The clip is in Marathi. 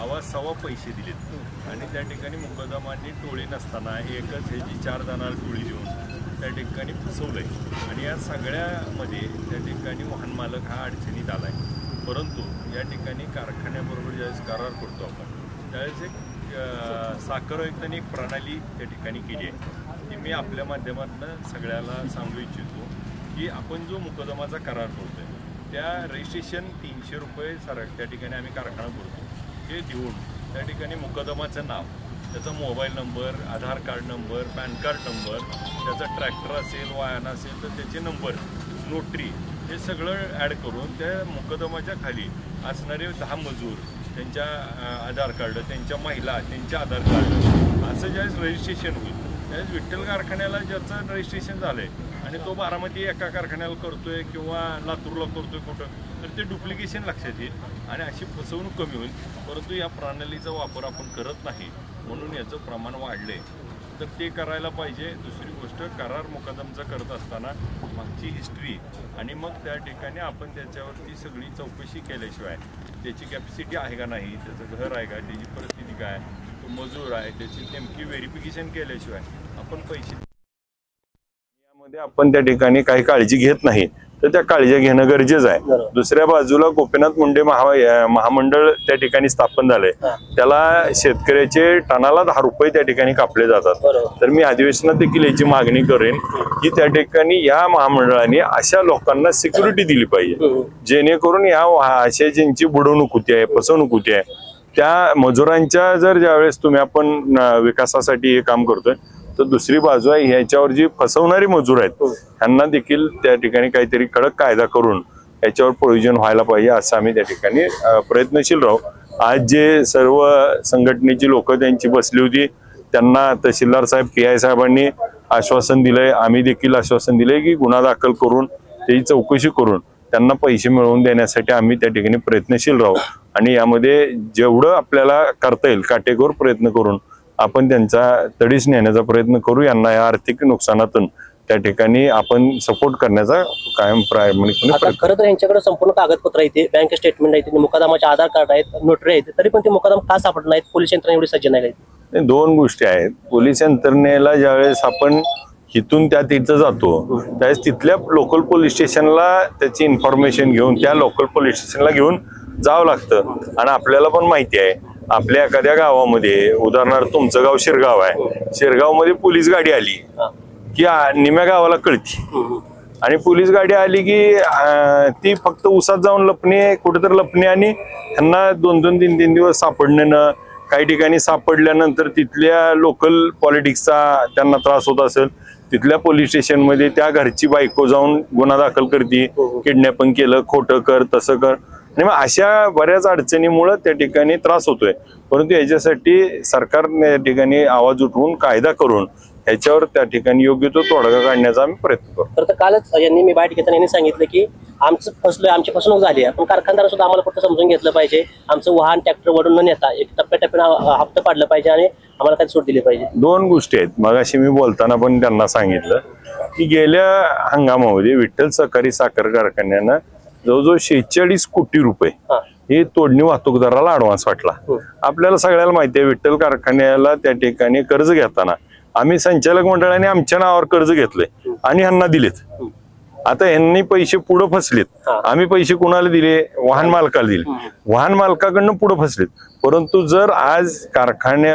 सव्वा पैसे दिलेत आणि त्या ठिकाणी मुकदमांनी टोळी नसताना एकच ह्याची 4 जणांना टोळी देऊन त्या ठिकाणी फसवलंय आणि या सगळ्यामध्ये त्या ठिकाणी वाहन मालक हा अडचणीत आला आहे। परंतु या ठिकाणी कारखान्याबरोबर ज्यावेळेस करार करतो आपण त्यावेळेस एक साखर आयुक्तांनी एक प्रणाली त्या ठिकाणी केली आहे ती मी आपल्या माध्यमातून सगळ्याला सांगू इच्छितो की आपण जो मुकदमाचा करार करतोय त्या रजिस्ट्रेशन 300 रुपये त्या ठिकाणी आम्ही कारखाना करतो ते देऊन त्या ठिकाणी मुकदमाचं नाव, त्याचा mobile number, Aadhaar card number, PAN card number, त्याचा ट्रॅक्टर असेल वाहन असेल तर त्याचे नंबर, नोटरी हे सगळं ॲड करून त्या मुकदमाच्या खाली असणारे 10 मजूर, त्यांच्या आधार कार्ड, त्यांच्या महिला, त्यांच्या आधार कार्ड असं ज्यावेळेस रजिस्ट्रेशन होईल त्यावेळेस विठ्ठल कारखान्याला ज्याचं रजिस्ट्रेशन झालं आहे आणि तो बारामती एका कारखान्याला करतोय किंवा लातूरला करतोय कुठं तर ते डुप्लिकेशन लक्षात येईल आणि अशी फसवणूक कमी होईल। परंतु या प्रणालीचा वापर आपण करत नाही म्हणून याचं प्रमाण वाढले तर ते करायला पाहिजे। दुसरी गोष्ट करार मुकदमचा करत असताना मागची हिस्ट्री आणि मग त्या ठिकाणी आपण त्याच्यावरती सगळी चौकशी केल्याशिवाय त्याची कॅपॅसिटी आहे का नाही, त्याचं घर आहे का, त्याची परिस्थिती काय, तो मजूर आहे, त्याची नेमकी व्हेरिफिकेशन केल्याशिवाय आपण पैसे यामध्ये आपण त्या ठिकाणी काही काळजी घेत नाही तर त्या काळजी घेणं गरजेचं आहे। दुसऱ्या बाजूला गोपीनाथ मुंडे महामंडळ त्या ठिकाणी स्थापन झालंय त्याला शेतकऱ्याचे टनाला 10 रुपये त्या ठिकाणी कापले जातात तर मी अधिवेशनात देखील याची मागणी करेन की त्या ठिकाणी या महामंडळाने अशा लोकांना सिक्युरिटी दिली पाहिजे जेणेकरून या अशा ज्यांची बुडवणूक होती आहे, फसवणूक होती आहे त्या मजुरांच्या जर ज्यावेळेस तुम्ही आपण विकासासाठी हे काम करतोय तर दुसरी बाजू आहे ह्याच्यावर जी फसवणारी मजूर आहेत त्यांना देखील त्या ठिकाणी काहीतरी कडक कायदा करून याच्यावर प्रोव्हिजन व्हायला पाहिजे असं आम्ही त्या ठिकाणी प्रयत्नशील राहू। आज जे सर्व संघटनेची लोक त्यांची बसली होती त्यांना तहसीलदार साहेब PI साहेबांनी आश्वासन दिलंय, आम्ही देखील आश्वासन दिलंय की गुन्हा दाखल करून त्याची चौकशी करून त्यांना पैसे मिळवून देण्यासाठी आम्ही त्या ठिकाणी प्रयत्नशील राहू आणि यामध्ये जेवढं आपल्याला करता येईल काटेकोर प्रयत्न करून आपण त्यांचा तडीस नेण्याचा प्रयत्न करू। यांना या आर्थिक नुकसानातून त्या ठिकाणी आपण सपोर्ट करण्याचा कायम प्रामाणिकपणे खरं तर यांच्याकडे संपूर्ण कागदपत्र आहेत, बँक स्टेटमेंट आहेत, मुकदमाचे आधार कार्ड आहेत, नोटरी आहेत, तरी पण ते मुकदम का सापडत नाहीत? पोलीस यंत्रणा एवढी सज्ज नाही? 2 गोष्टी आहेत। पोलीस यंत्रणेला ज्यावेळेस आपण इथून त्या तिथं जातो त्यावेळेस तिथल्या लोकल पोलीस स्टेशनला त्याची इन्फॉर्मेशन घेऊन त्या लोकल पोलीस स्टेशनला घेऊन जावं लागतं आणि आपल्याला पण माहिती आहे आपल्या एखाद्या गावामध्ये उदाहरणार्थ तुमचं गाव शिरगाव आहे, शिरगावमध्ये पोलीस गाडी आली की निम्या गावाला कळती आणि पोलीस गाडी आली की ती फक्त उसात जाऊन लपणे कुठेतरी लपणे आणि त्यांना 2-2, 3-3 दिवस सापडणं, काही ठिकाणी सापडल्यानंतर तिथल्या लोकल पॉलिटिक्सचा त्यांना त्रास होत असेल तिथल्या पोलीस स्टेशनमध्ये त्या घरची बायको जाऊन गुन्हा दाखल करते, किडनॅपिंग केलं, खोटं कर, तसं कर आणि मग अशा बऱ्याच अडचणीमुळे त्या ठिकाणी त्रास होतोय। परंतु याच्यासाठी सरकारने या ठिकाणी आवाज उठवून कायदा करून याच्यावर त्या ठिकाणी योग्य तो तोडगा काढण्याचा आम्ही प्रयत्न करतो। तर कालच यांनी मी बाईट घेताना यांनी सांगितलं की आमची फसवणूक झाली आहे पण कारखानदार सुद्धा आम्हाला फक्त समजून घेतलं पाहिजे, आमचं वाहन ट्रॅक्टर वडून न नेता एक टप्प्याटप्प्यानं हप्ता पाडलं पाहिजे आणि आम्हाला काही सूट दिली पाहिजे। 2 गोष्टी आहेत। मगाशी मी बोलताना पण त्यांना सांगितलं की गेल्या हंगामामध्ये विठ्ठल सहकारी साखर कारखान्यानं जवळजवळ 46 कोटी रुपये हे तोडणी वाहतूकदाराला ऍडव्हान्स वाटला। आपल्याला सगळ्याला माहिती आहे विठ्ठल कारखान्याला त्या ठिकाणी कर्ज घेताना आम्ही संचालक मंडळाने आमच्या नावावर कर्ज घेतलंय आणि ह्यांना दिलेत। आता ह्यांनी पैसे पुढे फसलेत, आम्ही पैसे कुणाला दिले? वाहन मालकाला दिले, वाहन मालकाकडनं पुढे फसलेत। परंतु जर आज कारखान्या